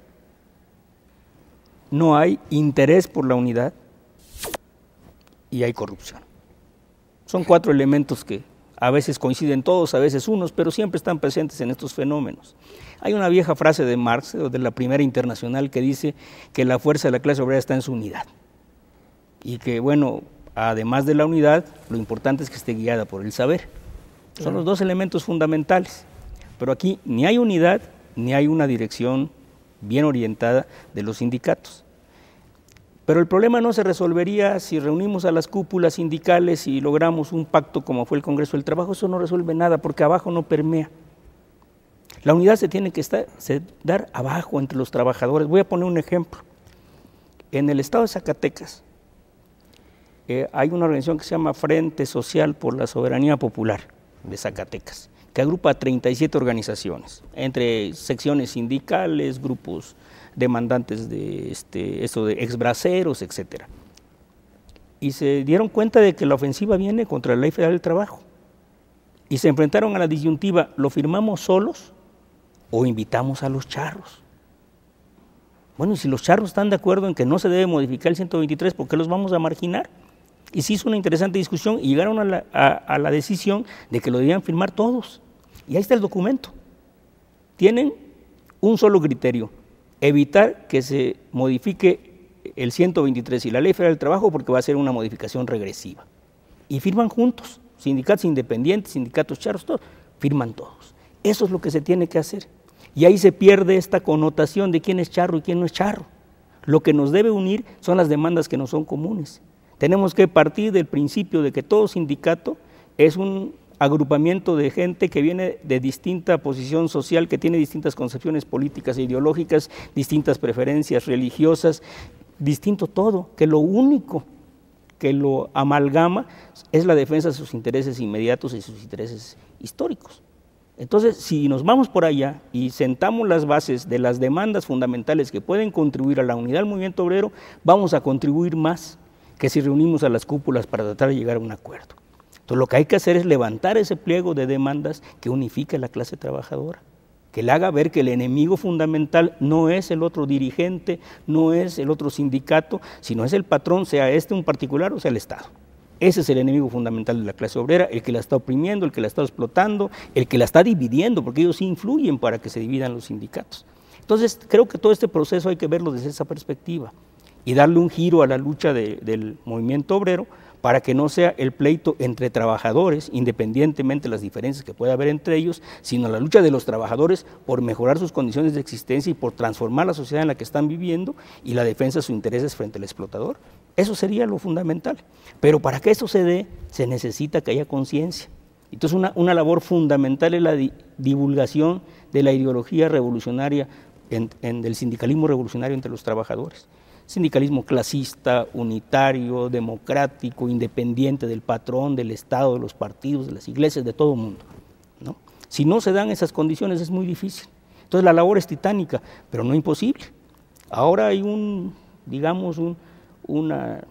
no hay interés por la unidad y hay corrupción. Son 4 elementos que a veces coinciden todos, a veces unos, pero siempre están presentes en estos fenómenos. Hay una vieja frase de Marx, de la Primera Internacional, que dice que la fuerza de la clase obrera está en su unidad. Y que, bueno, además de la unidad, lo importante es que esté guiada por el saber. Son los 2 elementos fundamentales. Pero aquí ni hay unidad, ni hay una dirección bien orientada de los sindicatos. Pero el problema no se resolvería si reunimos a las cúpulas sindicales y logramos un pacto como fue el Congreso del Trabajo. Eso no resuelve nada porque abajo no permea. La unidad se tiene que dar abajo entre los trabajadores. Voy a poner un ejemplo. En el estado de Zacatecas hay una organización que se llama Frente Social por la Soberanía Popular de Zacatecas, que agrupa a 37 organizaciones, entre secciones sindicales, grupos demandantes de exbraceros, etcétera. Y se dieron cuenta de que la ofensiva viene contra la Ley Federal del Trabajo. Y se enfrentaron a la disyuntiva, ¿lo firmamos solos o invitamos a los charros? Bueno, y si los charros están de acuerdo en que no se debe modificar el 123, ¿por qué los vamos a marginar? Y se hizo una interesante discusión y llegaron a la decisión de que lo debían firmar todos. Y ahí está el documento. Tienen un solo criterio: evitar que se modifique el 123 y la Ley Federal del Trabajo, porque va a ser una modificación regresiva. Y firman juntos, sindicatos independientes, sindicatos charros, todos, firman todos. Eso es lo que se tiene que hacer. Y ahí se pierde esta connotación de quién es charro y quién no es charro. Lo que nos debe unir son las demandas que no son comunes. Tenemos que partir del principio de que todo sindicato es un agrupamiento de gente que viene de distinta posición social, que tiene distintas concepciones políticas e ideológicas, distintas preferencias religiosas, distinto todo, que lo único que lo amalgama es la defensa de sus intereses inmediatos y sus intereses históricos. Entonces, si nos vamos por allá y sentamos las bases de las demandas fundamentales que pueden contribuir a la unidad del movimiento obrero, vamos a contribuir más que si reunimos a las cúpulas para tratar de llegar a un acuerdo. Entonces, lo que hay que hacer es levantar ese pliego de demandas que unifique a la clase trabajadora, que le haga ver que el enemigo fundamental no es el otro dirigente, no es el otro sindicato, sino es el patrón, sea este un particular o sea el Estado. Ese es el enemigo fundamental de la clase obrera, el que la está oprimiendo, el que la está explotando, el que la está dividiendo, porque ellos sí influyen para que se dividan los sindicatos. Entonces, creo que todo este proceso hay que verlo desde esa perspectiva y darle un giro a la lucha del movimiento obrero para que no sea el pleito entre trabajadores, independientemente de las diferencias que pueda haber entre ellos, sino la lucha de los trabajadores por mejorar sus condiciones de existencia y por transformar la sociedad en la que están viviendo y la defensa de sus intereses frente al explotador. Eso sería lo fundamental. Pero para que eso se dé, se necesita que haya conciencia. Entonces, una labor fundamental es la divulgación de la ideología revolucionaria, del sindicalismo revolucionario entre los trabajadores. Sindicalismo clasista, unitario, democrático, independiente del patrón, del Estado, de los partidos, de las iglesias, de todo el mundo, ¿no? Si no se dan esas condiciones es muy difícil. Entonces la labor es titánica, pero no imposible. Ahora hay una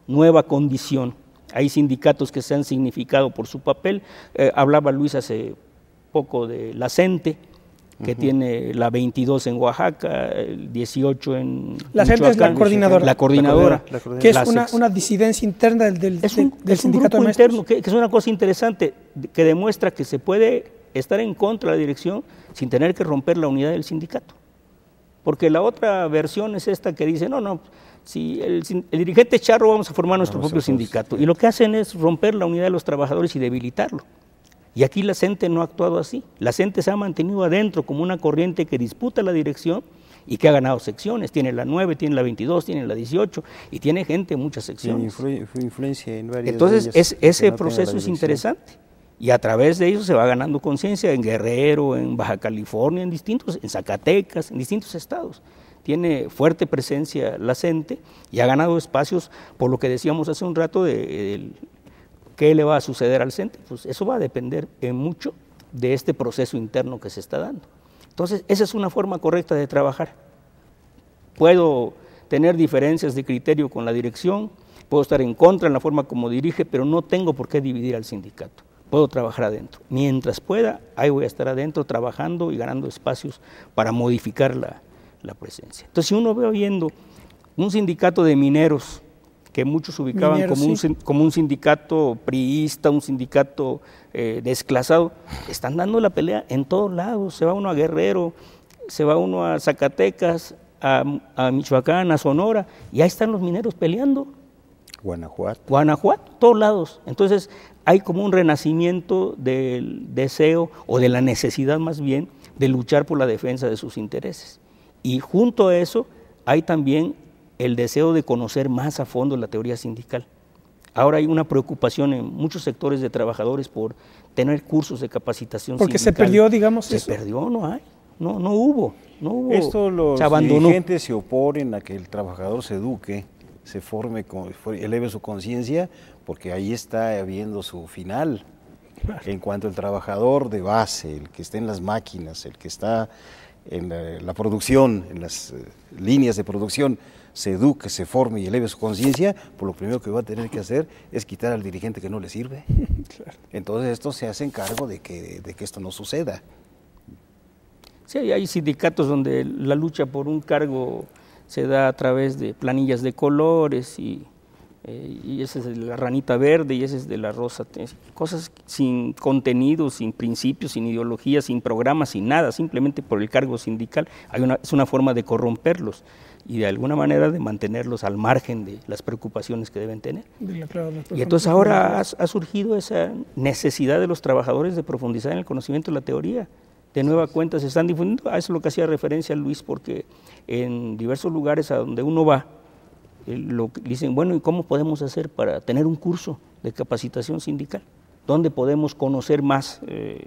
nueva condición. Hay sindicatos que se han significado por su papel. Hablaba Luis hace poco de la CENTE, que tiene la 22 en Oaxaca, el 18 en la CENTE es la coordinadora. La coordinadora. Que es una disidencia interna del sindicato de interno, que es una cosa interesante, que demuestra que se puede estar en contra de la dirección sin tener que romper la unidad del sindicato. Porque la otra versión es esta que dice, no, si el dirigente es charro, vamos a formar nuestro propio sindicato. Y lo que hacen es romper la unidad de los trabajadores y debilitarlo. Y aquí la CENTE no ha actuado así. La CENTE se ha mantenido adentro como una corriente que disputa la dirección y que ha ganado secciones. Tiene la 9, tiene la 22, tiene la 18 y tiene gente en muchas secciones. Tiene influencia en varias. Entonces, ese proceso es interesante. Y a través de ello se va ganando conciencia en Guerrero, en Baja California, en Zacatecas, en distintos estados. Tiene fuerte presencia la CENTE y ha ganado espacios, por lo que decíamos hace un rato, de ¿qué le va a suceder al CENTE? Pues eso va a depender mucho de este proceso interno que se está dando. Entonces, esa es una forma correcta de trabajar. Puedo tener diferencias de criterio con la dirección, puedo estar en contra en la forma como dirige, pero no tengo por qué dividir al sindicato. Puedo trabajar adentro. Mientras pueda, ahí voy a estar adentro trabajando y ganando espacios para modificar la presencia. Entonces, si uno ve viendo un sindicato de mineros, que muchos ubicaban como un sindicato priista, un sindicato desclasado, están dando la pelea en todos lados. Se va uno a Guerrero, se va uno a Zacatecas, a Michoacán, a Sonora, y ahí están los mineros peleando. Guanajuato, todos lados. Entonces hay como un renacimiento del deseo, o de la necesidad más bien, de luchar por la defensa de sus intereses. Y junto a eso hay también el deseo de conocer más a fondo la teoría sindical. Ahora hay una preocupación en muchos sectores de trabajadores por tener cursos de capacitación porque sindical. Se perdió, digamos, eso. Se perdió, no hay, no hubo. Esto los dirigentes se oponen a que el trabajador se eduque, se forme, eleve su conciencia, porque ahí está habiendo su final. En cuanto al trabajador de base, el que está en las máquinas, el que está en la producción, en las líneas de producción, se eduque, se forme y eleve su conciencia, pues lo primero que va a tener que hacer es quitar al dirigente que no le sirve. Claro. Entonces estos se hacen cargo de que esto no suceda. Sí, hay sindicatos donde la lucha por un cargo se da a través de planillas de colores y y ese es de la ranita verde y ese es de la rosa, cosas sin contenido, sin principios, sin ideología, sin programa, sin nada, simplemente por el cargo sindical. Es una forma de corromperlos y de alguna manera de mantenerlos al margen de las preocupaciones que deben tener. Y entonces ahora ha surgido esa necesidad de los trabajadores de profundizar en el conocimiento de la teoría. De nueva cuenta se están difundiendo, a eso es lo que hacía referencia Luis, porque en diversos lugares a donde uno va, dicen, bueno, ¿y cómo podemos hacer para tener un curso de capacitación sindical? ¿Dónde podemos conocer más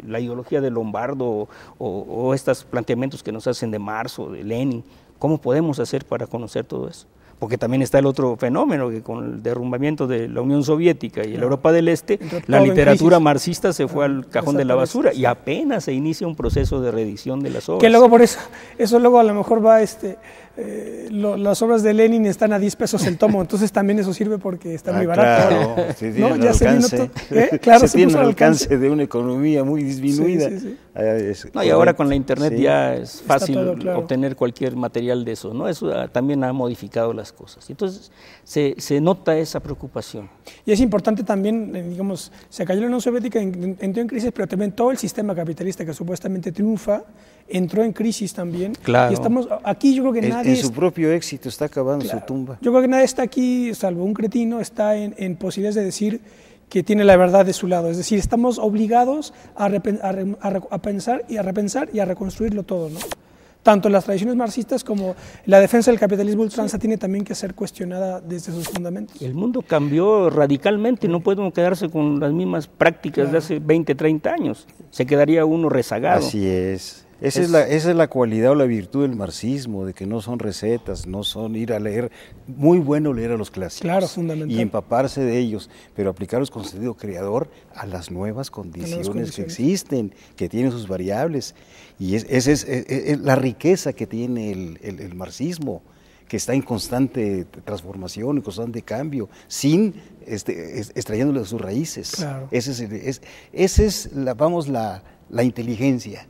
la ideología de Lombardo o estos planteamientos que nos hacen de Marx o de Lenin? ¿Cómo podemos hacer para conocer todo eso? Porque también está el otro fenómeno, que con el derrumbamiento de la Unión Soviética y la Europa del Este, la literatura marxista se fue al cajón de la basura y apenas se inicia un proceso de reedición de las obras. Que luego por eso luego a lo mejor va las obras de Lenin están a 10 pesos el tomo, entonces también eso sirve porque está muy barato. Claro, se tiene el alcance, claro, se tiene el alcance de una economía muy disminuida. Sí. Y ahora con la internet ya es fácil obtener cualquier material de eso, ¿no? Eso también ha modificado las cosas. Entonces se nota esa preocupación. Y es importante también, digamos, se cayó la Unión Soviética, entró en crisis, pero también todo el sistema capitalista que supuestamente triunfa entró en crisis también. Claro. Y estamos aquí, yo creo que nadie... En su propio éxito está acabando su tumba. Yo creo que nadie está aquí, salvo un cretino, está en posibilidades de decir que tiene la verdad de su lado. Es decir, estamos obligados a pensar y a repensar y a reconstruirlo todo, ¿no? Tanto las tradiciones marxistas como la defensa del capitalismo ultranza tiene también que ser cuestionada desde sus fundamentos. El mundo cambió radicalmente, no podemos quedarse con las mismas prácticas de hace 20, 30 años. Se quedaría uno rezagado. Así es. Esa es la cualidad o la virtud del marxismo, de que no son recetas, no son ir a leer, muy bueno leer a los clásicos. Claro, fundamental. Y empaparse de ellos, pero aplicarlos con sentido creador a las nuevas condiciones que existen, que tienen sus variables. Y esa es la riqueza que tiene el marxismo, que está en constante transformación, en constante cambio, sin extrayéndole de sus raíces. Claro. Esa es la inteligencia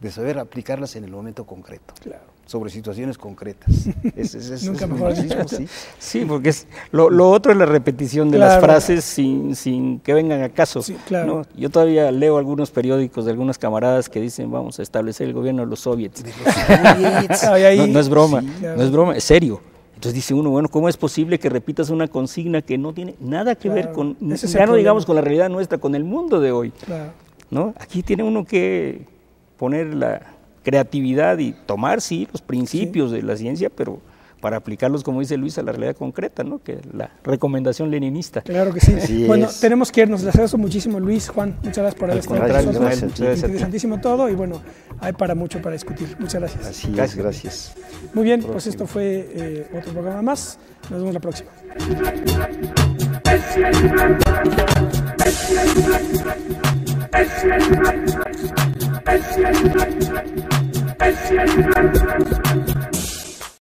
de saber aplicarlas en el momento concreto, sobre situaciones concretas. Nunca mejor dicho. Sí, porque lo otro es la repetición de las frases sin que vengan a caso. Sí, claro. ¿no? Yo todavía leo algunos periódicos de algunos camaradas que dicen vamos a establecer el gobierno de los soviets. No es broma, no es broma, es serio. Entonces dice uno, bueno, ¿cómo es posible que repitas una consigna que no tiene nada que ver con, ya no digamos con la realidad nuestra, con el mundo de hoy? Claro. ¿No? Aquí tiene uno que poner la creatividad y tomar, sí, los principios de la ciencia, pero para aplicarlos, como dice Luis, a la realidad concreta, ¿no? Que la recomendación leninista. Claro que sí. Bueno, tenemos que irnos. Les agradezco muchísimo, Luis, Juan, muchas gracias por haber estado con nosotros. Interesantísimo todo y bueno, hay mucho para discutir. Muchas gracias. Así es, gracias. Muy bien, pues esto fue otro programa más. Nos vemos la próxima.